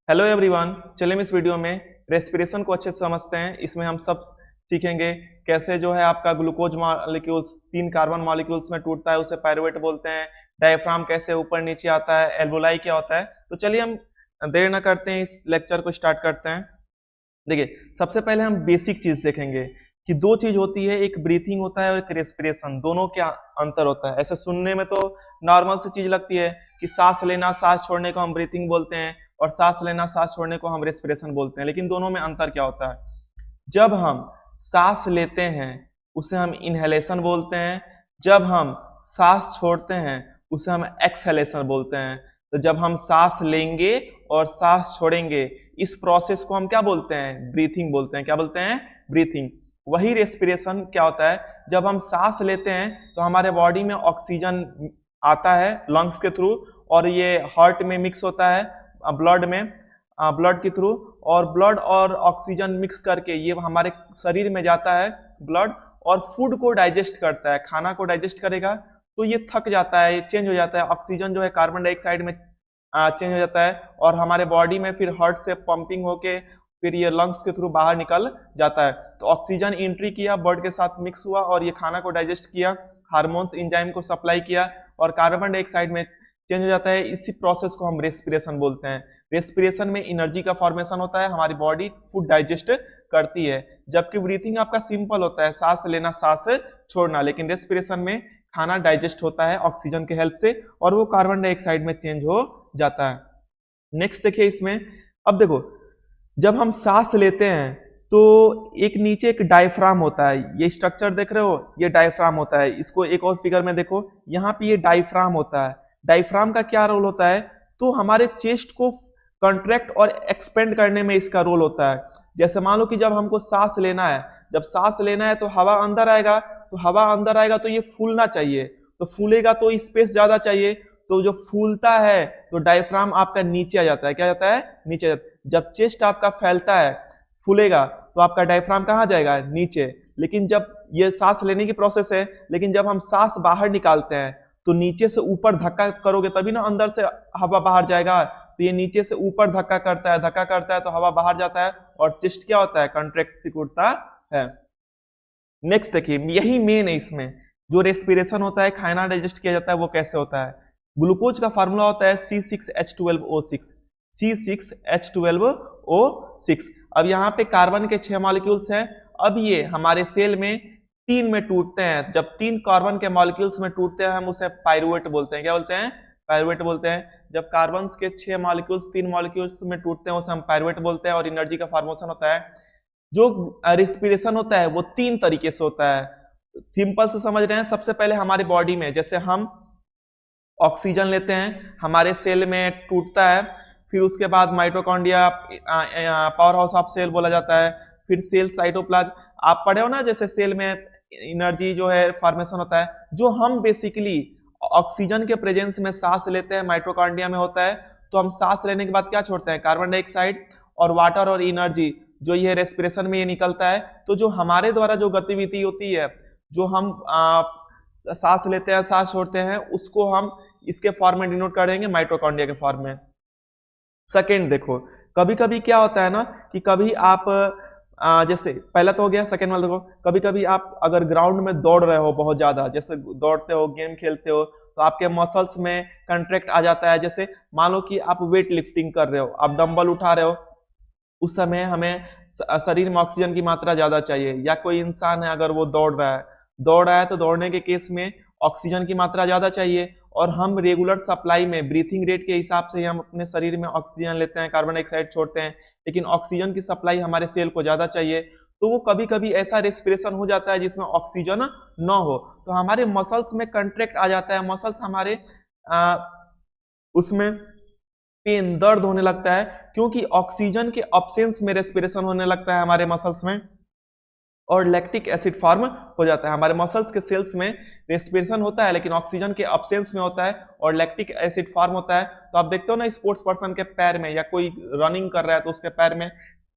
Hello everyone, चलिए हम इस वीडियो में रेस्पिरेशन को अच्छे से समझते हैं। इसमें हम सब सीखेंगे कैसे जो है आपका ग्लूकोज मॉलिक्यूल्स 3 कार्बन मॉलिक्यूल्स में टूटता है, उसे पायरुवेट बोलते हैं। डायफ्राम कैसे ऊपर नीचे आता है, एल्वोलाई क्या होता है। तो चलिए हम देर न करते हैं, इस लेक्चर को स्टार्ट करते हैं। देखिए, सबसे पहले हम बेसिक चीज देखेंगे कि दो चीज होती है, एक ब्रीथिंग होता है और एक रेस्पिरेशन। दोनों क्या अंतर होता है। ऐसे सुनने में तो नॉर्मल सी चीज लगती है कि सांस लेना सांस छोड़ने को हम ब्रीथिंग बोलते हैं और सांस लेना सांस छोड़ने को हम रेस्पिरेशन बोलते हैं, लेकिन दोनों में अंतर क्या होता है। जब हम सांस लेते हैं उसे हम इनहेलेशन बोलते हैं, जब हम सांस छोड़ते हैं उसे हम एक्सहेलेशन बोलते हैं। तो जब हम सांस लेंगे और सांस छोड़ेंगे, इस प्रोसेस को हम क्या बोलते हैं, ब्रीथिंग बोलते हैं। क्या बोलते हैं, ब्रीथिंग। वही रेस्पिरेशन क्या होता है, जब हम सांस लेते हैं तो हमारे बॉडी में ऑक्सीजन आता है लंग्स के थ्रू और ये हार्ट में मिक्स होता है ब्लड में, ब्लड के थ्रू, और ब्लड और ऑक्सीजन मिक्स करके ये हमारे शरीर में जाता है ब्लड, और फूड को डाइजेस्ट करता है, खाना को डाइजेस्ट करेगा। तो ये थक जाता है, ये चेंज हो जाता है, ऑक्सीजन जो है कार्बन डाइऑक्साइड में चेंज हो जाता है और हमारे बॉडी में फिर हार्ट से पंपिंग होके फिर ये लंग्स के थ्रू बाहर निकल जाता है। तो ऑक्सीजन एंट्री किया, ब्लड के साथ मिक्स हुआ और ये खाना को डाइजेस्ट किया, हार्मोन्स एंजाइम को सप्लाई किया और कार्बन डाइऑक्साइड में चेंज हो जाता है। इसी प्रोसेस को हम रेस्पिरेशन बोलते हैं। रेस्पिरेशन में एनर्जी का फॉर्मेशन होता है, हमारी बॉडी फूड डाइजेस्ट करती है, जबकि ब्रीथिंग आपका सिंपल होता है, सांस लेना सांस छोड़ना, लेकिन रेस्पिरेशन में खाना डाइजेस्ट होता है ऑक्सीजन के हेल्प से और वो कार्बन डाइऑक्साइड में चेंज हो जाता है। नेक्स्ट देखिए इसमें, अब देखो जब हम सांस लेते हैं तो एक नीचे एक डायफ्राम होता है, ये स्ट्रक्चर देख रहे हो, ये डायफ्राम होता है। इसको एक और फिगर में देखो, यहाँ पे ये डायफ्राम होता है। डायफ्राम का क्या रोल होता है, तो हमारे चेस्ट को कंट्रैक्ट और एक्सपेंड करने में इसका रोल होता है। जैसे मान लो कि जब हमको सांस लेना है, जब सांस लेना है तो हवा अंदर आएगा, तो हवा अंदर आएगा तो ये फूलना चाहिए, तो फूलेगा तो स्पेस ज्यादा चाहिए, तो जो फूलता है तो डायफ्राम आपका नीचे आ जाता है। क्या जाता है, नीचे जाता है। जब चेस्ट आपका फैलता है, फूलेगा, तो आपका डायफ्राम कहाँ जाएगा, नीचे। लेकिन जब ये सांस लेने की प्रोसेस है, लेकिन जब हम सांस बाहर निकालते हैं तो नीचे से ऊपर धक्का करोगे तभी ना अंदर से हवा बाहर जाएगा। तो ये नीचे से ऊपर धक्का करता है, धक्का करता है तो हवा बाहर जाता है और चेस्ट क्या होता है, कंट्रैक्ट सिकुड़ता है। नेक्स्ट देखिए, यही मेन है इसमें, जो रेस्पिरेशन होता है, खाना डाइजेस्ट किया जाता है, वो कैसे होता है। ग्लूकोज का फार्मूला होता है C6H12O6, C6H12O6। अब यहाँ पे कार्बन के 6 मॉलिक्यूल्स हैं। अब ये हमारे सेल में 3 में टूटते हैं। जब 3 कार्बन के मॉलिक्यूल्स में टूटते हैं हम उसे पायरुवेट बोलते हैं। क्या बोलते हैं, पायरुवेट बोलते हैं। जब कार्बन के 6 मॉलिक्यूल्स 3 मॉलिक्यूल्स में टूटते हैं उसे हम पायरुवेट बोलते हैं और एनर्जी का फॉर्मेशन होता है। जो रेस्पिरेशन होता है वो 3 तरीके से होता है। सिंपल से समझ रहे हैं, सबसे पहले हमारी बॉडी में जैसे हम ऑक्सीजन लेते हैं, हमारे सेल में टूटता है, फिर उसके बाद mitochondria powerhouse of cell बोला जाता है, फिर सेल साइटोप्लाज्म। आप पढ़े हो ना, जैसे सेल में एनर्जी जो है फॉर्मेशन होता है, जो हम बेसिकली ऑक्सीजन के प्रेजेंस में सांस लेते हैं माइटोकॉन्ड्रिया में होता है। तो हम सांस लेने के बाद क्या छोड़ते हैं, कार्बन डाइऑक्साइड और वाटर और एनर्जी, जो ये रेस्पिरेशन में ये निकलता है। तो जो हमारे द्वारा जो गतिविधि होती है, जो हम सांस लेते हैं सांस छोड़ते हैं, उसको हम इसके फॉर्म में डिनोट करेंगे, माइटोकॉन्ड्रिया के फॉर्म में। सेकेंड देखो, कभी कभी क्या होता है ना कि कभी आप जैसे पहला तो हो गया, सेकेंड वाला देखो, कभी कभी आप अगर ग्राउंड में दौड़ रहे हो बहुत ज्यादा, जैसे दौड़ते हो, गेम खेलते हो, तो आपके मसल्स में कंट्रैक्ट आ जाता है। जैसे मान लो कि आप वेट लिफ्टिंग कर रहे हो, आप डंबल उठा रहे हो, उस समय हमें शरीर में ऑक्सीजन की मात्रा ज्यादा चाहिए। या कोई इंसान है अगर वो दौड़ रहा है तो दौड़ने के केस में ऑक्सीजन की मात्रा ज्यादा चाहिए, और हम रेगुलर सप्लाई में ब्रीथिंग रेट के हिसाब से हम अपने शरीर में ऑक्सीजन लेते हैं, कार्बन डाइऑक्साइड छोड़ते हैं, लेकिन ऑक्सीजन की सप्लाई हमारे सेल को ज्यादा चाहिए। तो वो कभी कभी ऐसा रेस्पिरेशन हो जाता है जिसमें ऑक्सीजन न हो, तो हमारे मसल्स में कंट्रैक्ट आ जाता है, मसल्स हमारे उसमें पेन, दर्द होने लगता है, क्योंकि ऑक्सीजन के अब्सेंस में रेस्पिरेशन होने लगता है हमारे मसल्स में, और लैक्टिक एसिड फॉर्म हो जाता है। हमारे मसल्स के सेल्स में रेस्पिरेशन होता है लेकिन ऑक्सीजन के अब्सेंस में होता है और लैक्टिक एसिड फॉर्म होता है। तो आप देखते हो ना, स्पोर्ट्स पर्सन के पैर में, या कोई रनिंग कर रहा है तो उसके पैर में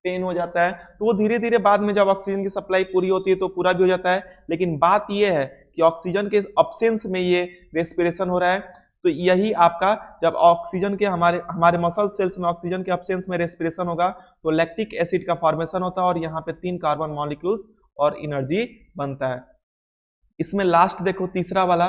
पेन हो जाता है, तो वो धीरे धीरे बाद में जब ऑक्सीजन की सप्लाई पूरी होती है तो पूरा भी हो जाता है। लेकिन बात यह है कि ऑक्सीजन के अब्सेंस में ये रेस्पिरेशन हो रहा है। तो यही आपका जब ऑक्सीजन के हमारे मसल सेल्स में ऑक्सीजन के एब्सेंस में रेस्पिरेशन होगा तो लैक्टिक एसिड का फॉर्मेशन होता है और यहाँ पे 3 कार्बन मॉलिक्यूल्स और एनर्जी बनता है। इसमें लास्ट देखो तीसरा वाला,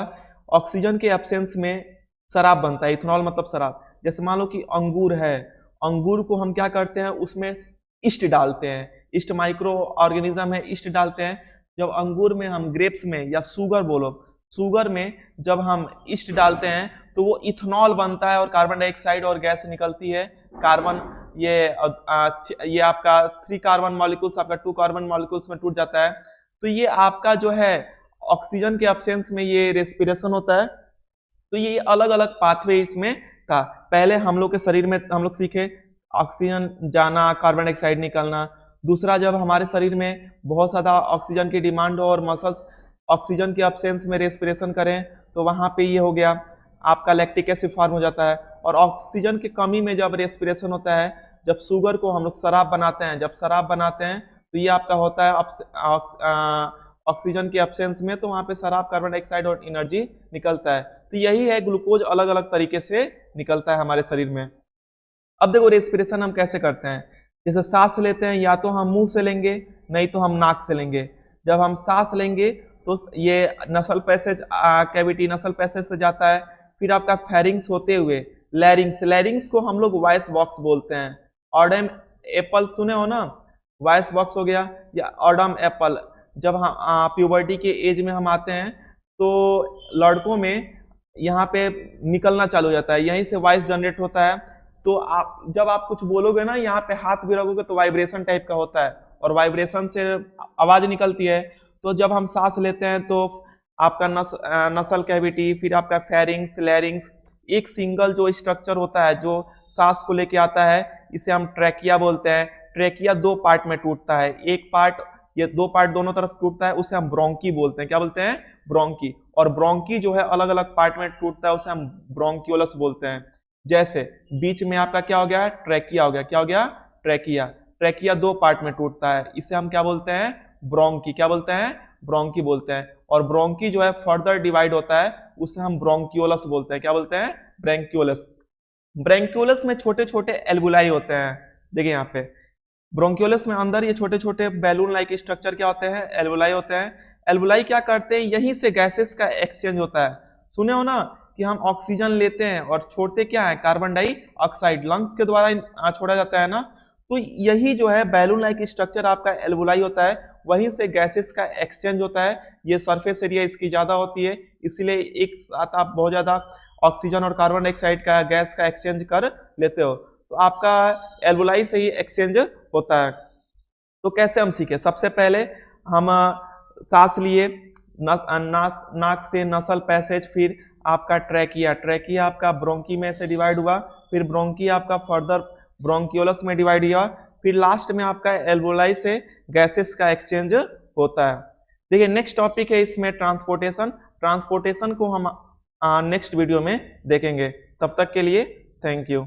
ऑक्सीजन के एब्सेंस में शराब बनता है, इथेनॉल मतलब शराब। जैसे मान लो कि अंगूर है, अंगूर को हम क्या करते हैं, उसमें ईस्ट डालते हैं, ईस्ट माइक्रो ऑर्गेनिज्म है, ईस्ट डालते हैं। जब अंगूर में हम ग्रेप्स में या शुगर बोलो, शुगर में जब हम ईस्ट डालते हैं तो वो इथेनॉल बनता है और कार्बन डाइऑक्साइड और गैस निकलती है। कार्बन ये आपका 3 कार्बन मॉलिक्यूल्स आपका 2 कार्बन मॉलिक्यूल्स में टूट जाता है। तो ये आपका जो है ऑक्सीजन के एब्सेंस में ये रेस्पिरेशन होता है। तो ये अलग अलग पाथवे इसमें था। पहले हम लोग के शरीर में हम लोग सीखे ऑक्सीजन जाना, कार्बन डाइऑक्साइड निकलना। दूसरा, जब हमारे शरीर में बहुत ज्यादा ऑक्सीजन की डिमांड हो और मसल्स ऑक्सीजन के एब्सेंस में रेस्पिरेशन करें तो वहां पे ये हो गया आपका लैक्टिक एसिड फॉर्म हो जाता है। और ऑक्सीजन की कमी में जब रेस्पिरेशन होता है, जब शुगर को हम लोग शराब बनाते हैं, जब शराब बनाते हैं तो ये आपका होता है ऑक्सीजन के एब्सेंस में, तो वहां पे शराब, कार्बन डाइऑक्साइड और एनर्जी निकलता है। तो यही है, ग्लूकोज अलग अलग तरीके से निकलता है हमारे शरीर में। अब देखो रेस्पिरेशन हम कैसे करते हैं। जैसे सांस लेते हैं, या तो हम मुंह से लेंगे, नहीं तो हम नाक से लेंगे। जब हम सांस लेंगे तो ये नसल पैसेज कैविटी नसल पैसेज से जाता है, फिर आपका फेरिंग्स होते हुए लैरिंग्स, लैरिंग्स को हम लोग वॉइस बॉक्स बोलते हैं। ऑडम एप्पल सुने हो ना, वॉइस बॉक्स हो गया, या ऑडम एप्पल। जब हम प्यूबर्टी के एज में हम आते हैं तो लड़कों में यहाँ पे निकलना चालू हो जाता है, यहीं से वॉइस जनरेट होता है। तो आप जब आप कुछ बोलोगे ना, यहाँ पे हाथ भी रखोगे तो वाइब्रेशन टाइप का होता है और वाइब्रेशन से आवाज निकलती है। तो जब हम सांस लेते हैं तो आपका नसल कैविटी, फिर आपका फेरिंग्स, लैरिंग्स, एक सिंगल जो स्ट्रक्चर होता है जो सांस को लेके आता है, इसे हम ट्रैकिया बोलते हैं। ट्रैकिया 2 पार्ट में टूटता है, एक पार्ट, ये 2 पार्ट दोनों तरफ टूटता है, उसे हम ब्रोंकी बोलते हैं। क्या बोलते हैं? ब्रोंकी। और ब्रोंकी जो है अलग अलग पार्ट में टूटता है, उसे हम ब्रोंकियोलस बोलते हैं। जैसे बीच में आपका क्या हो गया? ट्रैकिया हो गया। क्या हो गया? ट्रैकिया। ट्रैकिया 2 पार्ट में टूटता है, इसे हम क्या बोलते हैं? ब्रोंकी। क्या बोलते हैं? ब्रोंकी बोलते हैं। और ब्रोंकी जो है फर्दर डिवाइड होता है, उसे हम ब्रोंकियोलस बोलते हैं। क्या बोलते हैं? ब्रोंकियोलस। ब्रोंकियोलस में छोटे छोटे एल्वुलाई होते हैं। देखिए यहाँ पे ब्रोंकियोलस में अंदर ये छोटे छोटे बैलून लाइक स्ट्रक्चर क्या होते हैं? एल्वुलाई होते हैं। एल्वुलाई क्या करते हैं? यहीं से गैसेस का एक्सचेंज होता है। सुने हो ना कि हम ऑक्सीजन लेते हैं और छोड़ते क्या है? कार्बन डाइऑक्साइड, लंग्स के द्वारा छोड़ा जाता है ना। तो यही जो है बैलून लाइक स्ट्रक्चर आपका एल्वुलाई होता है, वहीं से गैसेस का एक्सचेंज होता है। ये सरफेस एरिया इसकी ज्यादा होती है, इसलिए एक साथ आप बहुत ज्यादा ऑक्सीजन और कार्बन डाइऑक्साइड का गैस का एक्सचेंज कर लेते हो। तो आपका एल्वुलाई से ही एक्सचेंज होता है। तो कैसे हम सीखे? सबसे पहले हम सांस लिए, नाक से नसल पैसेज, फिर आपका ट्रैकिया। ट्रैकिया आपका ब्रोंकी में से डिवाइड हुआ, फिर ब्रोंकी आपका फर्दर ब्रोंकियोलस में डिवाइड हुआ, फिर लास्ट में आपका एल्वुलाई से गैसेस का एक्सचेंज होता है। देखिए नेक्स्ट टॉपिक है इसमें ट्रांसपोर्टेशन। ट्रांसपोर्टेशन को हम नेक्स्ट वीडियो में देखेंगे। तब तक के लिए थैंक यू।